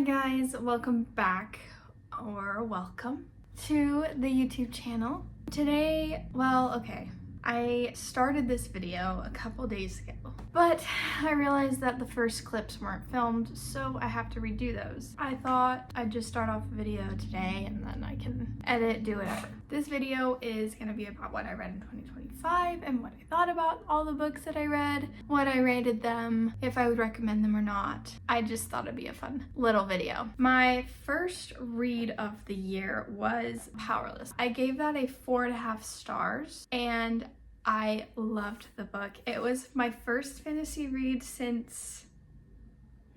guys, welcome back, or welcome to the YouTube channel. Today, I started this video a couple days ago, but I realized that the first clips weren't filmed, so I have to redo those. I thought I'd just start off a video today and then I can edit, do whatever. This video is gonna be about what I read in 2025 and what I thought about all the books that I read, what I rated them, if I would recommend them or not. I just thought it'd be a fun little video. My first read of the year was Powerless. I gave that a 4.5 stars and I loved the book. It was my first fantasy read since,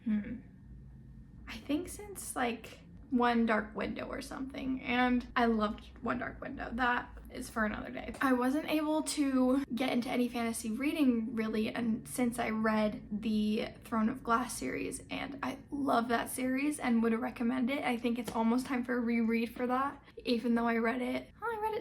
I think since like One Dark Window or something, and I loved One Dark Window. That is for another day. I wasn't able to get into any fantasy reading really and since I read the Throne of Glass series, and I love that series and would recommend it. I think it's almost time for a reread for that, even though I read it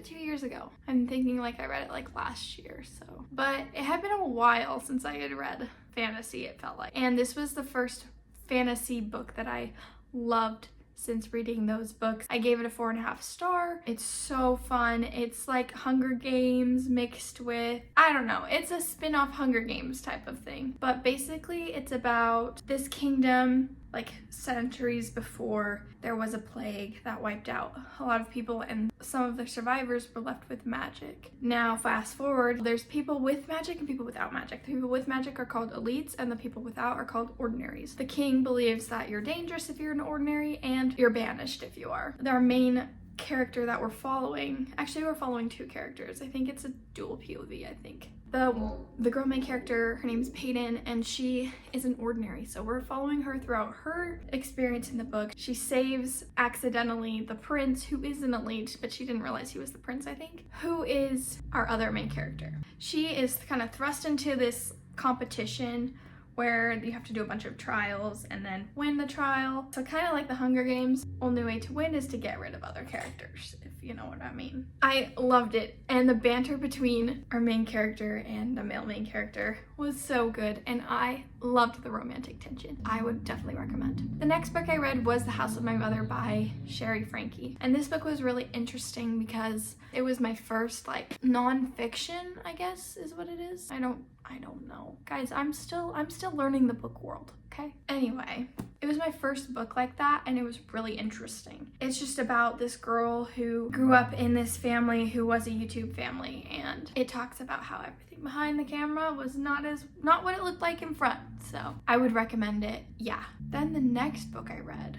2 years ago. I'm thinking like I read it like last year, so. But it had been a while since I had read fantasy, it felt like. And this was the first fantasy book that I loved since reading those books. I gave it a 4.5 star. It's so fun. It's like Hunger Games mixed with, I don't know, it's a spin-off Hunger Games type of thing. But basically it's about this kingdom like centuries before there was a plague that wiped out a lot of people, and some of the survivors were left with magic. Now fast forward, there's people with magic and people without magic. The people with magic are called elites and the people without are called ordinaries. The king believes that you're dangerous if you're an ordinary and you're banished if you are. Our main character that we're following, actually we're following two characters. I think it's a dual POV, I think. The girl main character, her name's Peyton, and she is an ordinary, so we're following her throughout her experience in the book. She saves accidentally the prince, who is an elite, but she didn't realize he was the prince, I think, who is our other main character. She is kind of thrust into this competition where you have to do a bunch of trials and then win the trial. So kind of like the Hunger Games, only way to win is to get rid of other characters, if you know what I mean. I loved it, and the banter between our main character and the male main character was so good, and I loved the romantic tension. I would definitely recommend. The next book I read was The House of My Mother by Sherry Frankie, and this book was really interesting because it was my first like non-fiction, I guess is what it is. I don't know. Guys, I'm still learning the book world, okay? Anyway, it was my first book like that and it was really interesting. It's just about this girl who grew up in this family who was a YouTube family, and it talks about how everything behind the camera was not what it looked like in front. So I would recommend it. Yeah. Then the next book I read,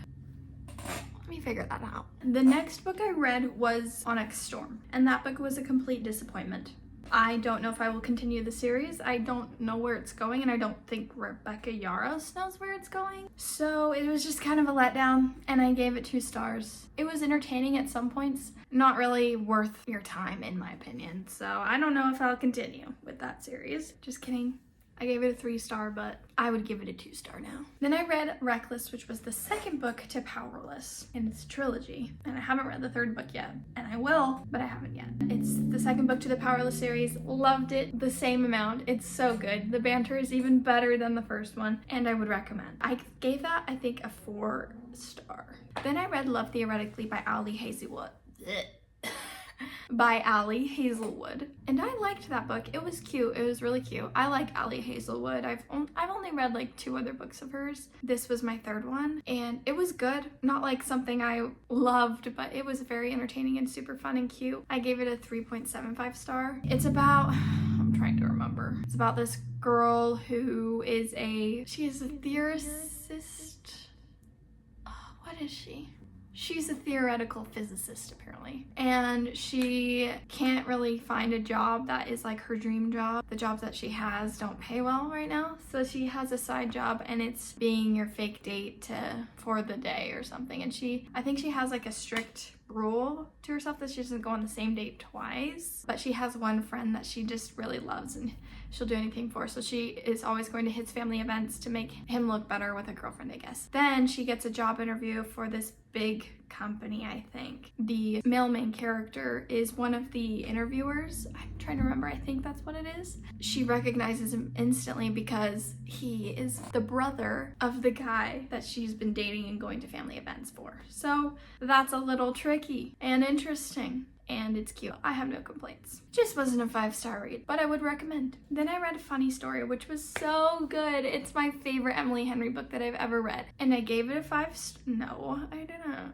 let me figure that out. The next book I read was Onyx Storm, and that book was a complete disappointment. I don't know if I will continue the series. I don't know where it's going, and I don't think Rebecca Yaros knows where it's going. So it was just kind of a letdown, and I gave it 2 stars. It was entertaining at some points, not really worth your time in my opinion. So I don't know if I'll continue with that series. Just kidding. I gave it a 3 star, but I would give it a 2 star now. Then I read Reckless, which was the second book to Powerless in its trilogy. And I haven't read the third book yet, and I will, but I haven't yet. It's the second book to the Powerless series. Loved it the same amount. It's so good. The banter is even better than the first one, and I would recommend. I gave that, I think, a 4 star. Then I read Love Theoretically by Ali Hazelwood. By Ali Hazelwood, and I liked that book. It was cute. It was really cute. I like Ali Hazelwood. I've only read like 2 other books of hers. This was my 3rd one, and it was good. Not like something I loved, but it was very entertaining and super fun and cute. I gave it a 3.75 star. It's about, I'm trying to remember. It's about this girl who is she is a theorist. What is she? She's a theoretical physicist, apparently, and she can't really find a job that is like her dream job. The jobs that she has don't pay well right now, so she has a side job, and it's being your fake date for the day or something. And I think she has like a strict rule to herself that she doesn't go on the same date twice, but she has one friend that she just really loves and she'll do anything for, so she is always going to his family events to make him look better with a girlfriend, I guess. Then she gets a job interview for this big Company, I think. The male main character is one of the interviewers. I'm trying to remember, I think that's what it is. She recognizes him instantly because he is the brother of the guy that she's been dating and going to family events for. So that's a little tricky and interesting. And it's cute. I have no complaints. Just wasn't a 5-star read, but I would recommend. Then I read A Funny Story, which was so good. It's my favorite Emily Henry book that I've ever read. And I gave it a no, I didn't.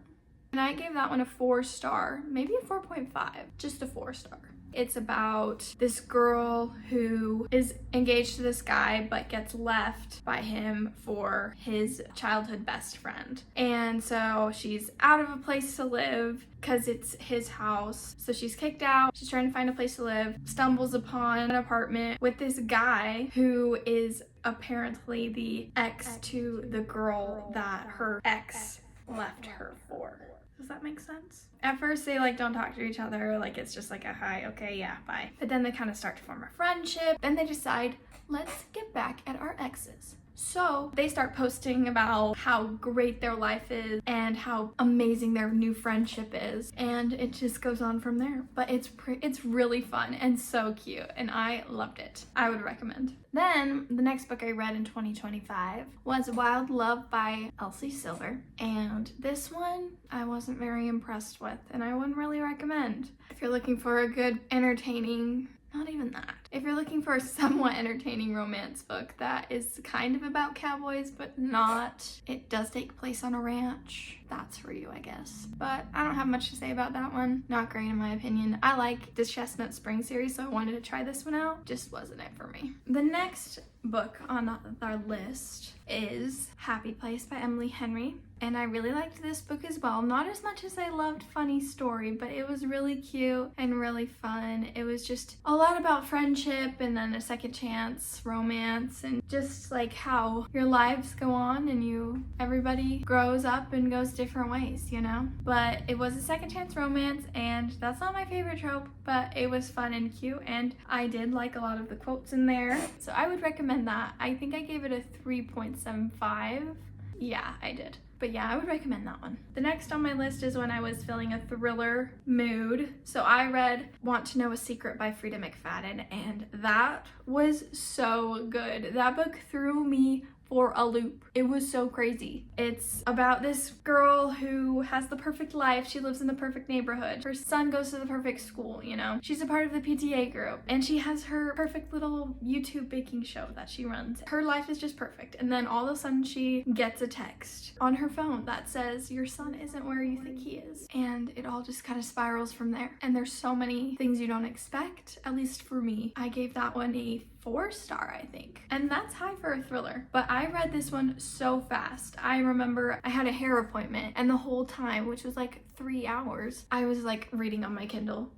And I gave that one a 4-star, maybe a 4.5, just a 4-star. It's about this girl who is engaged to this guy but gets left by him for his childhood best friend. And so she's out of a place to live because it's his house. So she's kicked out. She's trying to find a place to live, stumbles upon an apartment with this guy who is apparently the ex to the girl that her ex left her for. Does that make sense? At first they like don't talk to each other, like it's just like a hi, okay, yeah, bye. But then they kind of start to form a friendship. Then they decide, let's get back at our exes. So they start posting about how great their life is and how amazing their new friendship is, and it just goes on from there. But it's really fun and so cute, and I loved it. I would recommend. Then the next book I read in 2025 was Wild Love by Elsie Silver, and this one I wasn't very impressed with, and I wouldn't really recommend. If you're looking for a good, entertaining, not even that. If you're looking for a somewhat entertaining romance book that is kind of about cowboys, but not, it does take place on a ranch, that's for you, I guess. But I don't have much to say about that one. Not great in my opinion. I like the Chestnut Spring series, so I wanted to try this one out. Just wasn't it for me. The next book on our list is Happy Place by Emily Henry. And I really liked this book as well. Not as much as I loved Funny Story, but it was really cute and really fun. It was just a lot about friendship and then a second chance romance and just like how your lives go on and everybody grows up and goes different ways, you know? But it was a second chance romance, and that's not my favorite trope, but it was fun and cute, and I did like a lot of the quotes in there. So I would recommend that. I think I gave it a 3.75. Yeah, I did. But yeah, I would recommend that one. The next on my list is when I was feeling a thriller mood. So I read Want to Know a Secret by Frida McFadden, and that was so good. That book threw me for a loop. It was so crazy. It's about this girl who has the perfect life. She lives in the perfect neighborhood. Her son goes to the perfect school, you know. She's a part of the PTA group, and she has her perfect little YouTube baking show that she runs. Her life is just perfect. And then all of a sudden she gets a text on her phone that says, your son isn't where you think he is. And it all just kind of spirals from there. And there's so many things you don't expect, at least for me. I gave that one a 4-star, I think. And that's high for a thriller. But I read this one so fast. I remember I had a hair appointment, and the whole time, which was like 3 hours, I was like reading on my Kindle,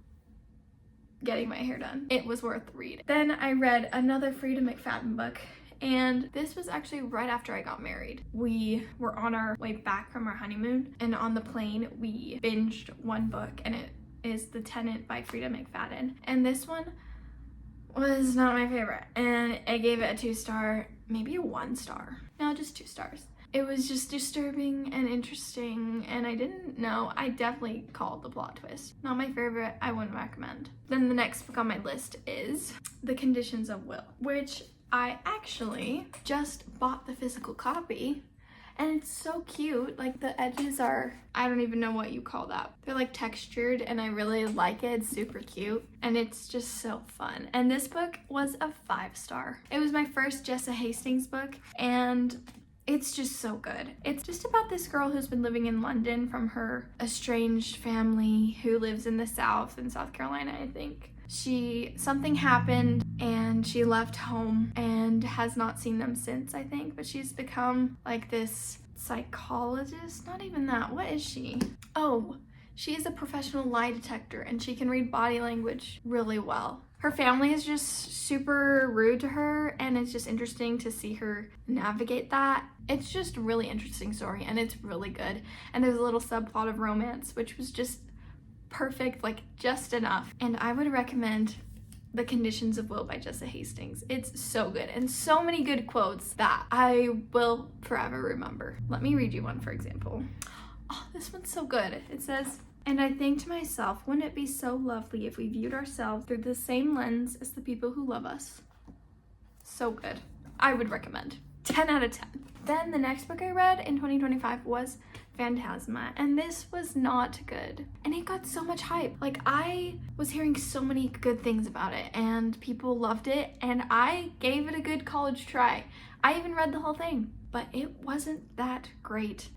getting my hair done. It was worth reading. Then I read another Frida McFadden book, and this was actually right after I got married. We were on our way back from our honeymoon, and on the plane we binged one book, and it is The Tenant by Frida McFadden. And this one was not my favorite, and I gave it a 2-star, maybe a 1-star. No, just 2 stars. It was just disturbing and interesting, and I didn't know. I definitely called the plot twist. Not my favorite, I wouldn't recommend. Then the next book on my list is The Conditions of Will, which I actually just bought the physical copy. And it's so cute. Like the edges are, I don't even know what you call that. They're like textured, and I really like it. It's super cute, and it's just so fun. And this book was a 5-star. It was my first Jessa Hastings book, and it's just so good. It's just about this girl who's been living in London from her estranged family who lives in the South, in South Carolina, I think. Something happened and she left home and has not seen them since, I think, but she's become like this psychologist. Not even that. What is she? Oh, she is a professional lie detector, and she can read body language really well. Her family is just super rude to her, and it's just interesting to see her navigate that. It's just a really interesting story, and it's really good. And there's a little subplot of romance, which was just perfect, like just enough. And I would recommend The Conditions of Will by Jessa Hastings. It's so good, and so many good quotes that I will forever remember. Let me read you one, for example. Oh, this one's so good. It says, and I think to myself, wouldn't it be so lovely if we viewed ourselves through the same lens as the people who love us? So good. I would recommend. 10 out of 10. Then the next book I read in 2025 was Phantasma, and this was not good. And it got so much hype. Like, I was hearing so many good things about it, and people loved it, and I gave it a good college try. I even read the whole thing, but it wasn't that great.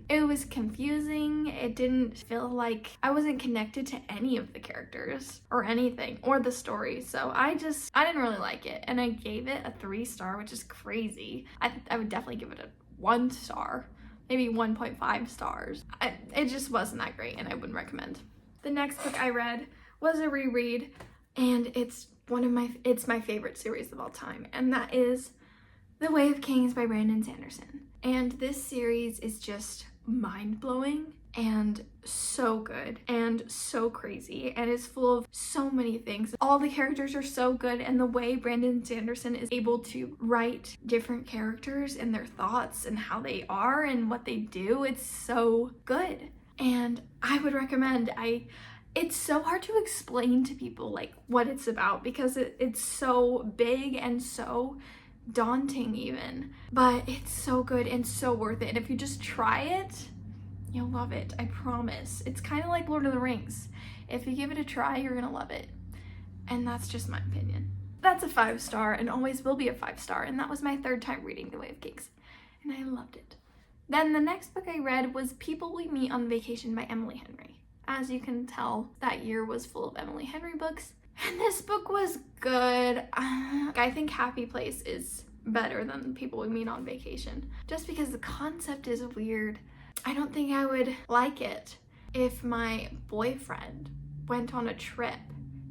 It was confusing. It didn't feel like I wasn't connected to any of the characters or anything or the story. So I didn't really like it. And I gave it a 3-star, which is crazy. I would definitely give it a 1 star, maybe 1.5 stars. It just wasn't that great and I wouldn't recommend. The next book I read was a reread, and it's my favorite series of all time. And that is The Way of Kings by Brandon Sanderson. And this series is just mind-blowing and so good and so crazy and is full of so many things. All the characters are so good, and the way Brandon Sanderson is able to write different characters and their thoughts and how they are and what they do, it's so good. And I would recommend. It's so hard to explain to people like what it's about because it's so big and so daunting even, but it's so good and so worth it. And if you just try it, you'll love it. I promise. It's kind of like Lord of the Rings. If you give it a try, you're gonna love it. And that's just my opinion. That's a 5-star and always will be a 5-star. And that was my 3rd time reading The Way of Kings, and I loved it. Then the next book I read was People We Meet on Vacation by Emily Henry. As you can tell, that year was full of Emily Henry books. And this book was good. I think Happy Place is better than People We Meet on Vacation, just because the concept is weird. I don't think I would like it if my boyfriend went on a trip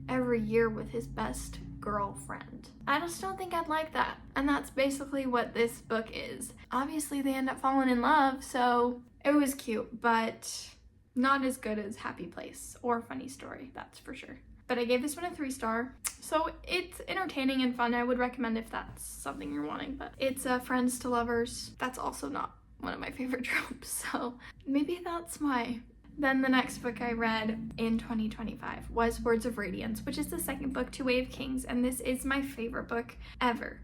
every year with his best girlfriend. I just don't think I'd like that. And that's basically what this book is. Obviously, they end up falling in love, so it was cute, but not as good as Happy Place or Funny Story, that's for sure. But I gave this one a 3-star. So it's entertaining and fun. I would recommend if that's something you're wanting, but it's friends to lovers. That's also not one of my favorite tropes, so maybe that's why. Then the next book I read in 2025 was Words of Radiance, which is the second book to Way of Kings, and this is my favorite book ever.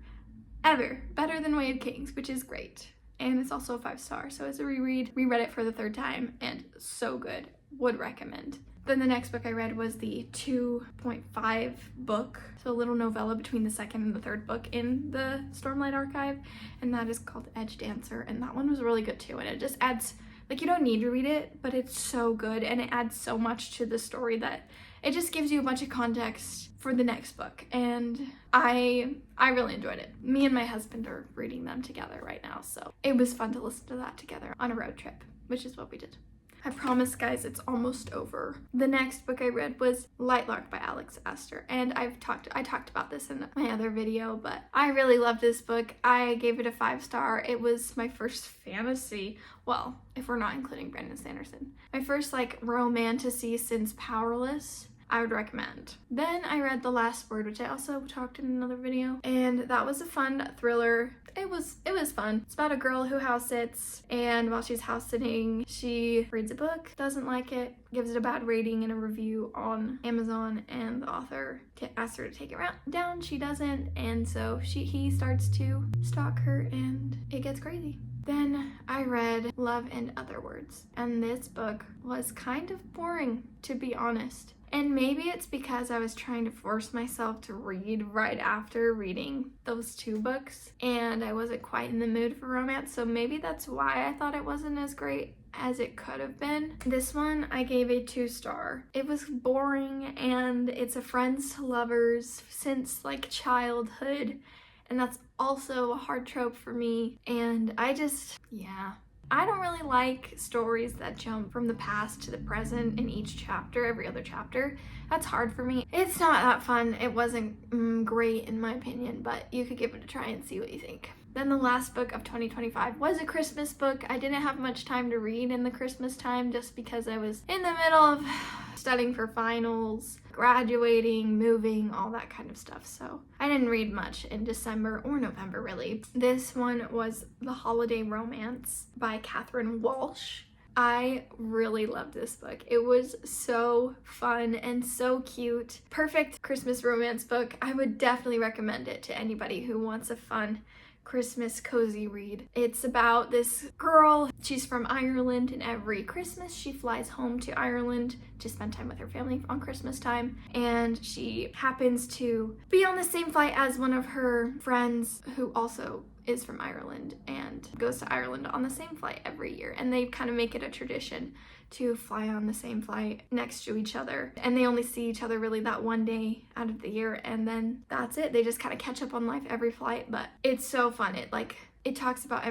Better than Way of Kings, which is great. And it's also a 5-star, so it's a reread. Reread it for the 3rd time, and so good. Would recommend. Then the next book I read was the 2.5 book, so a little novella between the 2nd and the 3rd book in the Stormlight Archive, and that is called Edge Dancer, and that one was really good too, and it just adds, like, you don't need to read it, but it's so good, and it adds so much to the story that it just gives you a bunch of context for the next book, and I really enjoyed it. Me and my husband are reading them together right now, so it was fun to listen to that together on a road trip, which is what we did. I promise, guys, it's almost over. The next book I read was Lightlark by Alex Astor, and I talked about this in my other video, but I really loved this book. I gave it a 5-star. It was my first fantasy, well, if we're not including Brandon Sanderson, my first like romantasy since Powerless. I would recommend. Then I read The Last Word, which I also talked in another video, and that was a fun thriller. It was fun. It's about a girl who house sits, and while she's house sitting, she reads a book, doesn't like it, gives it a bad rating in a review on Amazon, and the author asks her to take it down. She doesn't, and so he starts to stalk her, and it gets crazy. Then I read Love and Other Words, and this book was kind of boring, to be honest. And maybe it's because I was trying to force myself to read right after reading those 2 books, and I wasn't quite in the mood for romance, so maybe that's why I thought it wasn't as great as it could have been. This one I gave a 2-star. It was boring, and it's a friends to lovers since like childhood, and that's also a hard trope for me, and I don't really like stories that jump from the past to the present in each chapter, every other chapter. That's hard for me. It's not that fun. It wasn't great in my opinion, but you could give it a try and see what you think. Then the last book of 2025 was a Christmas book. I didn't have much time to read in the Christmas time just because I was in the middle of studying for finals, graduating, moving, all that kind of stuff. So I didn't read much in December or November really. This one was The Holiday Romance by Catherine Walsh. I really loved this book. It was so fun and so cute. Perfect Christmas romance book. I would definitely recommend it to anybody who wants a fun Christmas cozy read. It's about this girl. She's from Ireland, and every Christmas she flies home to Ireland to spend time with her family on Christmas time, and she happens to be on the same flight as one of her friends who also is from Ireland and goes to Ireland on the same flight every year, and they kind of make it a tradition to fly on the same flight next to each other, and they only see each other really that one day out of the year, and then that's it. They just kind of catch up on life every flight, but it's so fun. It talks about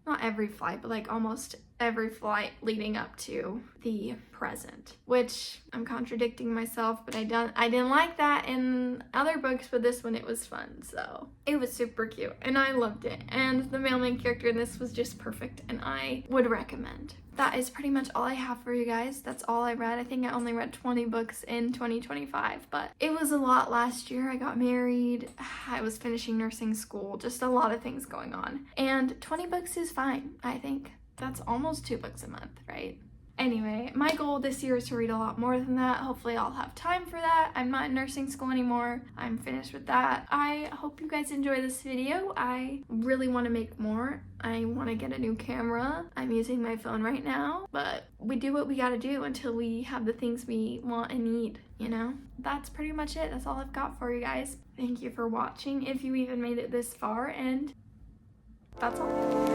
not every flight, but like almost every flight leading up to the present, which I'm contradicting myself, but I didn't like that in other books, but this one it was fun. So it was super cute and I loved it, and the male main character in this was just perfect, and I would recommend. That is pretty much all I have for you guys. That's all I read. I think I only read 20 books in 2025, but it was a lot last year. I got married, I was finishing nursing school, just a lot of things going on, and 20 books is fine. I think that's almost 2 books a month, right? Anyway, my goal this year is to read a lot more than that. Hopefully I'll have time for that. I'm not in nursing school anymore. I'm finished with that. I hope you guys enjoy this video. I really want to make more. I want to get a new camera. I'm using my phone right now, but we do what we gotta do until we have the things we want and need, you know? That's pretty much it. That's all I've got for you guys. Thank you for watching, if you even made it this far, and that's all.